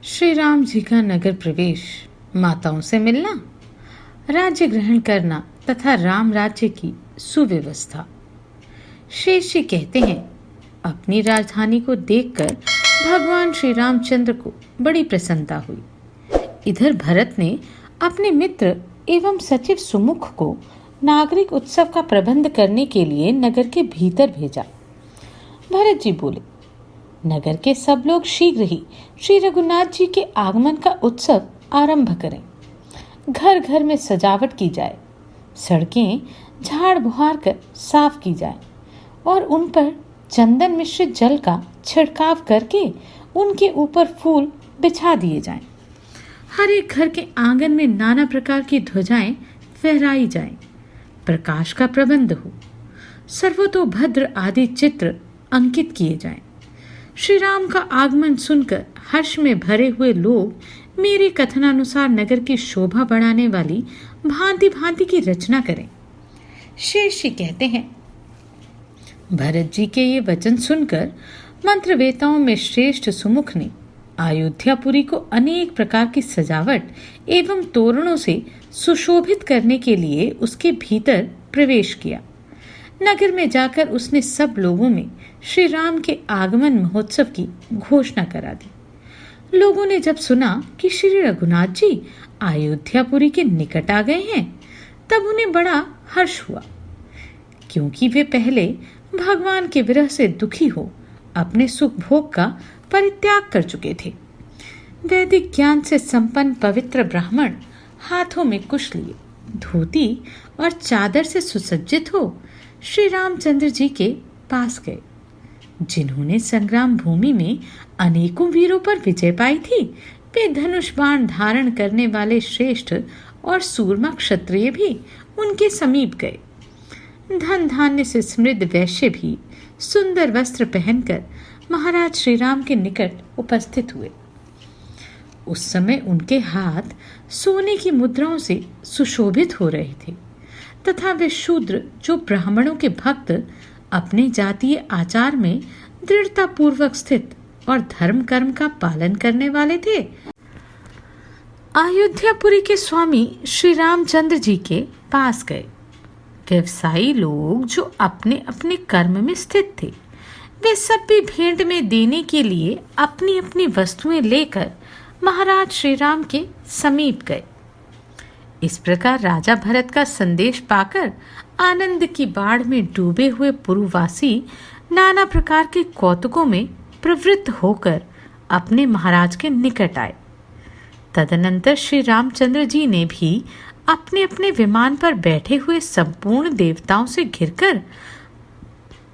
श्री राम जी का नगर प्रवेश, माताओं से मिलना, राज्य ग्रहण करना तथा राम राज्य की सुव्यवस्था। शेष जी कहते हैं, अपनी राजधानी को देखकर भगवान श्री रामचंद्र को बड़ी प्रसन्नता हुई। इधर भरत ने अपने मित्र एवं सचिव सुमुख को नागरिक उत्सव का प्रबंध करने के लिए नगर के भीतर भेजा। भरत जी बोले, नगर के सब लोग शीघ्र ही श्री रघुनाथ जी के आगमन का उत्सव आरंभ करें। घर घर में सजावट की जाए, सड़कें झाड़ बुहार कर साफ की जाए और उन पर चंदन मिश्रित जल का छिड़काव करके उनके ऊपर फूल बिछा दिए जाएं। हर एक घर के आंगन में नाना प्रकार की ध्वजाएं फहराई जाएं। प्रकाश का प्रबंध हो, सर्वतोभद्र आदि चित्र अंकित किए जाएं। श्री राम का आगमन सुनकर हर्ष में भरे हुए लोग मेरे कथनानुसार नगर की शोभा बढ़ाने वाली भांति भांति की रचना करें। शेष जी कहते हैं, भरत जी के ये वचन सुनकर मंत्रवेताओं में श्रेष्ठ सुमुख ने अयोध्यापुरी को अनेक प्रकार की सजावट एवं तोरणों से सुशोभित करने के लिए उसके भीतर प्रवेश किया। नगर में जाकर उसने सब लोगों में श्री राम के आगमन महोत्सव की घोषणा करा दी। लोगों ने जब सुना कि श्री रघुनाथ जी अयोध्यापुरी के निकट आ गए हैं, तब उन्हें बड़ा हर्ष हुआ, क्योंकि वे पहले भगवान के विरह से दुखी हो अपने सुख भोग का परित्याग कर चुके थे। वैदिक ज्ञान से संपन्न पवित्र ब्राह्मण हाथों में कुश लिए, धोती और चादर से सुसज्जित हो श्री रामचंद्र जी के पास गए, जिन्होंने संग्राम भूमि में अनेकों वीरों पर विजय पाई थी। वे धनुष बाण धारण करने वाले श्रेष्ठ और सूरमा क्षत्रिय भी उनके समीप गए। धन धान्य से समृद्ध वैश्य भी सुंदर वस्त्र पहनकर महाराज श्री राम के निकट उपस्थित हुए। उस समय उनके हाथ सोने की मुद्राओं से सुशोभित हो रहे थे तथा वे शूद्र, जो ब्राह्मणों के भक्त, अपने जातीय आचार में दृढ़ता पूर्वक स्थित और धर्म कर्म का पालन करने वाले थे, अयोध्यापुरी के स्वामी श्री रामचंद्र जी के पास गए। व्यवसायी लोग जो अपने अपने कर्म में स्थित थे, वे सब भी भेंट में देने के लिए अपनी अपनी वस्तुएं लेकर महाराज श्री राम के समीप गए। इस प्रकार राजा भरत का संदेश पाकर आनंद की बाढ़ में डूबे हुए पुरुवासी नाना प्रकार के कौतुकों में प्रवृत्त होकर अपने महाराज के निकट आए। तदनंतर श्री रामचंद्र जी ने भी अपने अपने विमान पर बैठे हुए संपूर्ण देवताओं से घिरकर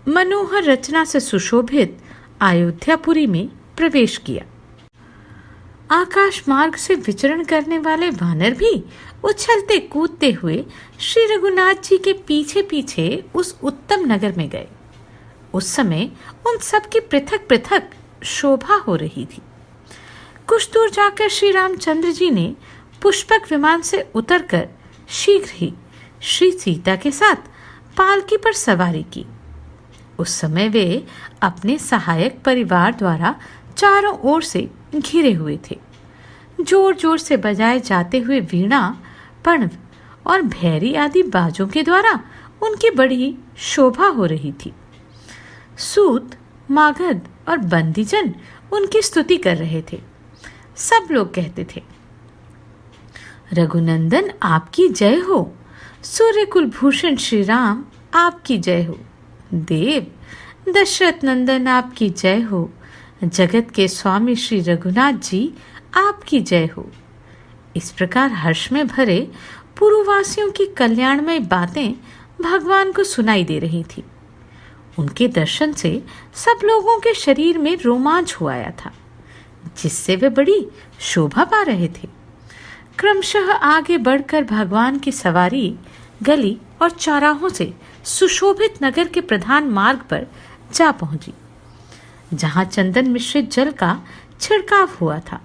मनोहर रचना से सुशोभित अयोध्यापुरी में प्रवेश किया। आकाश मार्ग से विचरण करने वाले वानर भी उछलते कूदते हुए श्री रघुनाथ जी के पीछे पीछे उस उत्तम नगर में गए। उस समय उन सब की पृथक पृथक शोभा हो रही थी। कुछ दूर जाकर श्री रामचंद्र जी ने पुष्पक विमान से उतरकर शीघ्र ही श्री सीता के साथ पालकी पर सवारी की। उस समय वे अपने सहायक परिवार द्वारा चारों ओर से घिरे हुए थे। जोर जोर से बजाए जाते हुए वीणा, पणव और भैरी आदि बाजों के द्वारा उनकी बड़ी शोभा हो रही थी। सूत, मागध और बंदीजन उनकी स्तुति कर रहे थे। सब लोग कहते थे, रघुनंदन आपकी जय हो, सूर्य कुलभूषण श्री राम आपकी जय हो, देव दशरथ नंदन आपकी जय हो, जगत के स्वामी श्री रघुनाथ जी आपकी जय हो। इस प्रकार हर्ष में भरे पुरुवासियों की कल्याणमय बातें भगवान को सुनाई दे रही थी। उनके दर्शन से सब लोगों के शरीर में रोमांच हो आया था, जिससे वे बड़ी शोभा पा रहे थे। क्रमशः आगे बढ़कर भगवान की सवारी गली और चौराहों से सुशोभित नगर के प्रधान मार्ग पर जा पहुंची, जहां चंदन मिश्रित जल का छिड़काव हुआ था।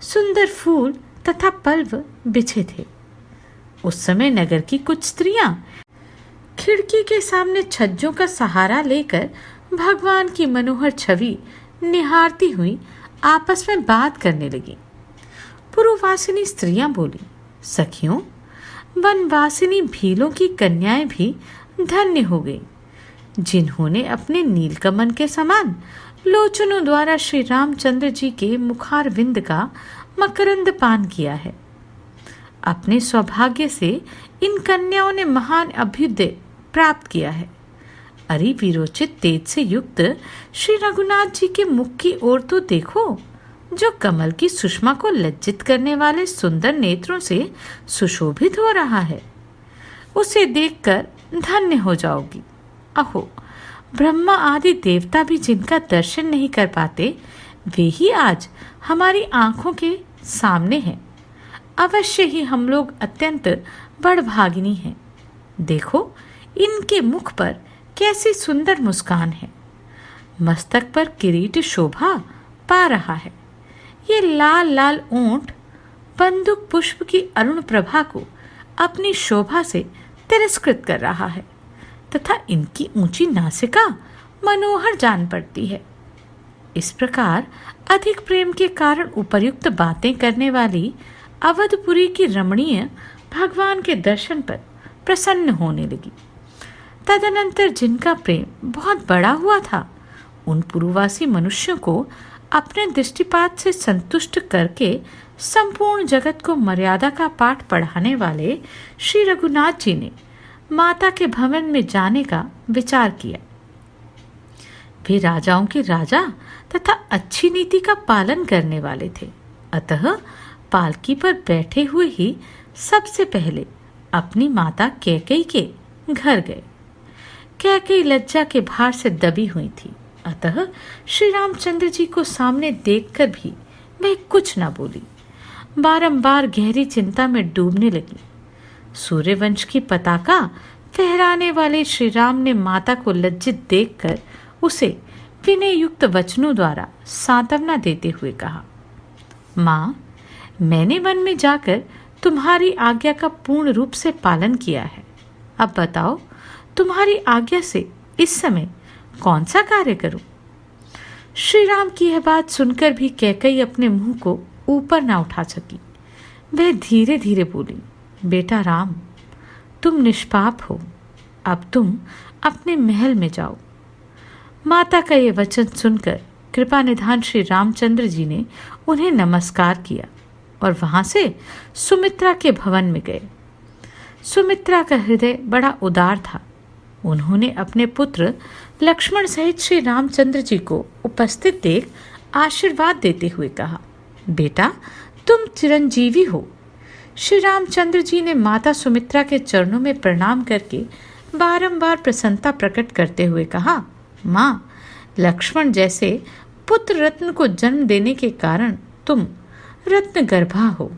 सुंदर फूल तथा पल्व बिछे थे। उस समय नगर की कुछ स्त्रियां खिड़की के सामने छज्जों का सहारा लेकर भगवान की मनोहर छवि निहारती हुई आपस में बात करने लगी। पुरुवासिनी स्त्रियां बोली, सखियों, वनवासिनी भीलों की कन्याएं भी धन्य हो गई, जिन्होंने अपने नीलकमल के समान लोचनों द्वारा श्री रामचंद्र जी के मुखारविंद का मकरंद पान किया है। अपने सौभाग्य से इन कन्याओं ने महान अभ्युदय प्राप्त किया है। अरे वीरोचित तेज से युक्त श्री रघुनाथ जी के मुख की ओर तो देखो, जो कमल की सुषमा को लज्जित करने वाले सुंदर नेत्रों से सुशोभित हो रहा है। उसे देखकर धन्य हो जाओगी। अहो, ब्रह्मा आदि देवता भी जिनका दर्शन नहीं कर पाते, वे ही आज हमारी आंखों के सामने हैं। अवश्य ही हम लोग अत्यंत बड़भागिनी हैं। देखो, इनके मुख पर कैसी सुंदर मुस्कान है। मस्तक पर किरीट शोभा पा रहा है। ये लाल लाल ऊंट बंदूक पुष्प की अरुण प्रभा को अपनी शोभा से तिरस्कृत कर रहा है तथा इनकी ऊंची नासिका मनोहर जान पड़ती है। इस प्रकार अधिक प्रेम के कारण उपर्युक्त बातें करने वाली अवधपुरी की रमणीय भगवान के दर्शन पर प्रसन्न होने लगी। तदनंतर जिनका प्रेम बहुत बड़ा हुआ था, उन पुरुवासी मनुष्यों को अपने दृष्टिपात से संतुष्ट करके संपूर्ण जगत को मर्यादा का पाठ पढ़ाने वाले श्री रघुनाथ जी ने माता के भवन में जाने का विचार किया। वे राजाओं के राजा तथा अच्छी नीति का पालन करने वाले थे, अतः पालकी पर बैठे हुए ही सबसे पहले अपनी माता कैकेयी के घर गए। कैकेयी लज्जा के भार से दबी हुई थी, अतः श्री रामचंद्र जी को सामने देखकर भी वह कुछ न बोली। बारंबार गहरी चिंता में डूबने लगी। सूर्यवंश की पताका फहराने वाले श्री राम ने माता को लज्जित देखकर उसे विनय युक्त वचनों द्वारा सांत्वना देते हुए कहा, माँ, मैंने वन में जाकर तुम्हारी आज्ञा का पूर्ण रूप से पालन किया है। अब बताओ, तुम्हारी आज्ञा से इस समय कौन सा कार्य करूं? श्री राम की यह बात सुनकर भी कैकेयी अपने मुंह को ऊपर ना उठा सकी। वह धीरे धीरे बोली, बेटा राम, तुम निष्पाप हो। अब तुम अपने महल में जाओ। माता का ये वचन सुनकर कृपा निधान श्री रामचंद्र जी ने उन्हें नमस्कार किया और वहां से सुमित्रा के भवन में गए। सुमित्रा का हृदय बड़ा उदार था। उन्होंने अपने पुत्र लक्ष्मण सहित श्री रामचंद्र जी को उपस्थित देख आशीर्वाद देते हुए कहा, बेटा, तुम चिरंजीवी हो। श्री रामचंद्र जी ने माता सुमित्रा के चरणों में प्रणाम करके बारंबार प्रसन्नता प्रकट करते हुए कहा, माँ, लक्ष्मण जैसे पुत्र रत्न को जन्म देने के कारण तुम रत्न गर्भा हो।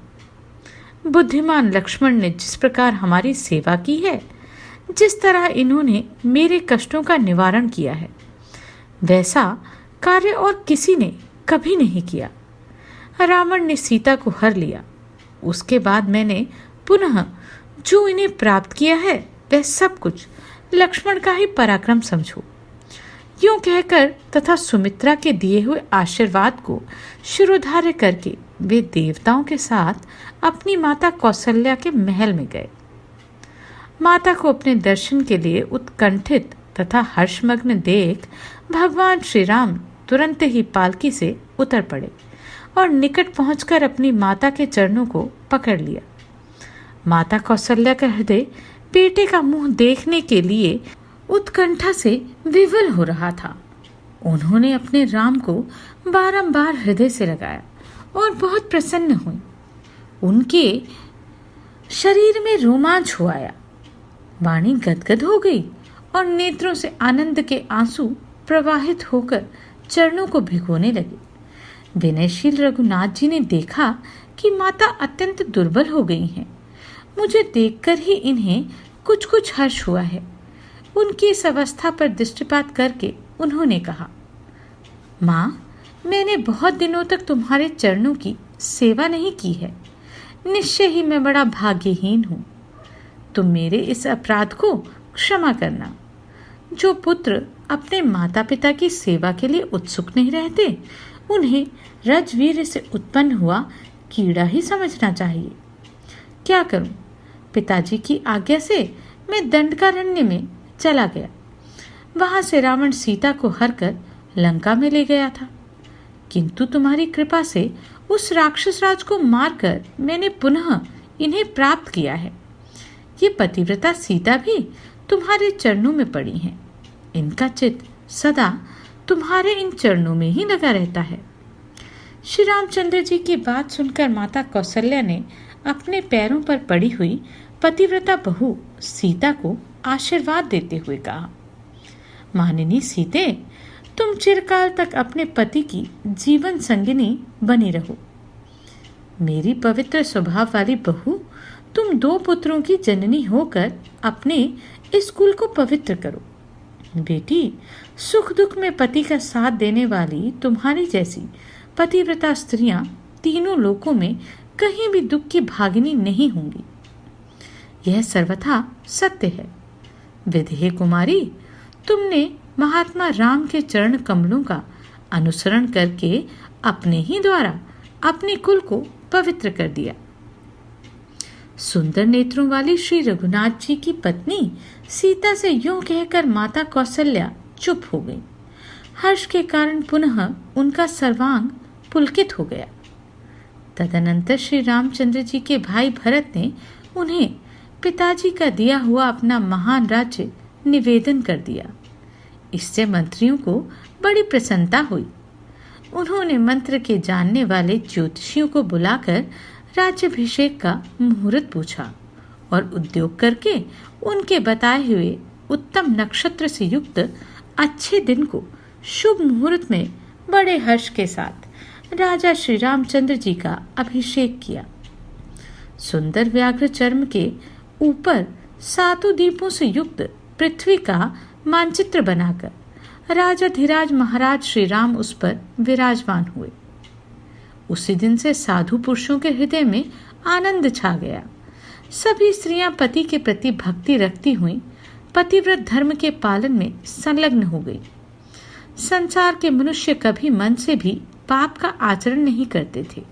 बुद्धिमान लक्ष्मण ने जिस प्रकार हमारी सेवा की है, जिस तरह इन्होंने मेरे कष्टों का निवारण किया है, वैसा कार्य और किसी ने कभी नहीं किया। रावण ने सीता को हर लिया, उसके बाद मैंने पुनः जो इन्हें प्राप्त किया है वह सब कुछ लक्ष्मण का ही पराक्रम समझो। यूं कहकर तथा सुमित्रा के दिए हुए आशीर्वाद को शिरोधार्य करके वे देवताओं के साथ अपनी माता कौशल्या के महल में गए। माता को अपने दर्शन के लिए उत्कंठित तथा हर्षमग्न देख भगवान श्री राम तुरंत ही पालकी से उतर पड़े और निकट पहुंचकर अपनी माता के चरणों को पकड़ लिया। माता कौशल्या का हृदय बेटे का मुंह देखने के लिए उत्कंठा से विवल हो रहा था। उन्होंने अपने राम को बारंबार हृदय से लगाया और बहुत प्रसन्न हुई। उनके शरीर में रोमांच हो आया, वाणी गदगद हो गई और नेत्रों से आनंद के आंसू प्रवाहित होकर चरणों को भिगोने लगे। विनयशील रघुनाथ जी ने देखा कि माता अत्यंत दुर्बल हो गई हैं। मुझे देखकर ही इन्हें कुछ कुछ हर्ष हुआ है। उनकी इस अवस्था पर दृष्टिपात करके उन्होंने कहा, माँ, मैंने बहुत दिनों तक तुम्हारे चरणों की सेवा नहीं की है। निश्चय ही मैं बड़ा भाग्यहीन हूँ। तुम मेरे इस अपराध को क्षमा करना। जो पुत्र अपने माता पिता की सेवा के लिए उत्सुक नहीं रहते, उन्हें रजवीर से उत्पन्न हुआ कीड़ा ही समझना चाहिए। क्या करूं? पिताजी की आज्ञा से मैं दंडकारण्य में चला गया। वहां से रावण सीता को हरकर लंका में ले गया था, किंतु तुम्हारी कृपा से उस राक्षस राज को मारकर मैंने पुनः इन्हें प्राप्त किया है। ये पतिव्रता सीता भी तुम्हारे चरणों में पड़ी हैं। इनका चित्त सदा तुम्हारे इन चरणों में ही लगा रहता है। श्री रामचंद्र जी की बात सुनकर माता कौशल्या ने अपने पैरों पर पड़ी हुई पतिव्रता बहू सीता को आशीर्वाद देते हुए कहा, मानिनी सीते, तुम चिरकाल तक अपने पति की जीवन संगिनी बनी रहो। मेरी पवित्र स्वभाव वाली बहू, तुम 2 पुत्रों की जननी होकर अपने इस कुल को पवित्र करो। बेटी, सुख दुख में पति का साथ देने वाली तुम्हारी जैसी पतिव्रता स्त्रियां तीनों लोकों में कहीं भी दुख की भागिनी नहीं होंगी। यह सर्वथा सत्य है। विधेय कुमारी, तुमने महात्मा राम के चरण कमलों का अनुसरण करके अपने ही द्वारा अपने कुल को पवित्र कर दिया। सुंदर नेत्रों वाली श्री रघुनाथ जी की पत्नी सीता से यूं कहकर माता कौशल्या चुप हो गई। हर्ष के कारण पुनः उनका सर्वांग पुलकित हो गया। तदनंतर श्री रामचंद्र जी के भाई भरत ने उन्हें पिताजी का दिया हुआ अपना महान राज्य निवेदन कर दिया। इससे मंत्रियों को बड़ी प्रसन्नता हुई। उन्होंने मंत्र के जानने वाले ज्योतिषियों को बुलाकर राज्याभिषेक का मुहूर्त पूछा और उद्योग करके उनके बताए हुए उत्तम नक्षत्र से युक्त अच्छे दिन को शुभ मुहूर्त में बड़े हर्ष के साथ राजा श्री रामचंद्र जी का अभिषेक किया। सुंदर व्याघ्र चर्म के ऊपर 7 दीपों से युक्त पृथ्वी का मानचित्र बनाकर राजाधिराज महाराज श्री राम उस पर विराजमान हुए। उसी दिन से साधु पुरुषों के हृदय में आनंद छा गया। सभी स्त्रियां पति के प्रति भक्ति रखती हुई पतिव्रत धर्म के पालन में संलग्न हो गई। संसार के मनुष्य कभी मन से भी पाप का आचरण नहीं करते थे।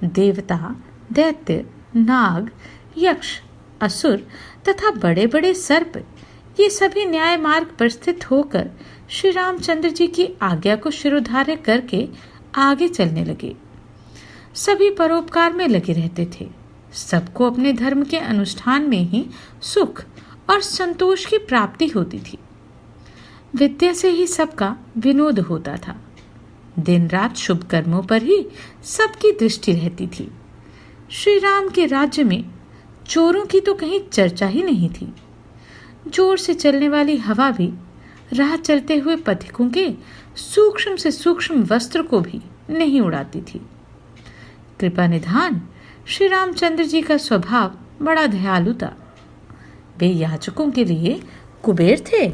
देवता, दैत्य, नाग, यक्ष, असुर तथा बड़े बड़े सर्प, ये सभी न्याय मार्ग पर स्थित होकर श्री रामचंद्र जी की आज्ञा को शिरोधार्य करके आगे चलने लगे। सभी परोपकार में लगे रहते थे। सबको अपने धर्म के अनुष्ठान में ही सुख और संतोष की प्राप्ति होती थी। विद्या से ही सबका विनोद होता था। दिन रात शुभ कर्मों पर ही सबकी दृष्टि रहती थी। श्री राम के राज्य में चोरों की तो कहीं चर्चा ही नहीं थी। जोर से चलने वाली हवा भी राह चलते हुए पथिकों के सूक्ष्म से सूक्ष्म वस्त्र को भी नहीं उड़ाती थी। कृपा निधान श्री रामचंद्र जी का स्वभाव बड़ा दयालु था। वे याचकों के लिए कुबेर थे।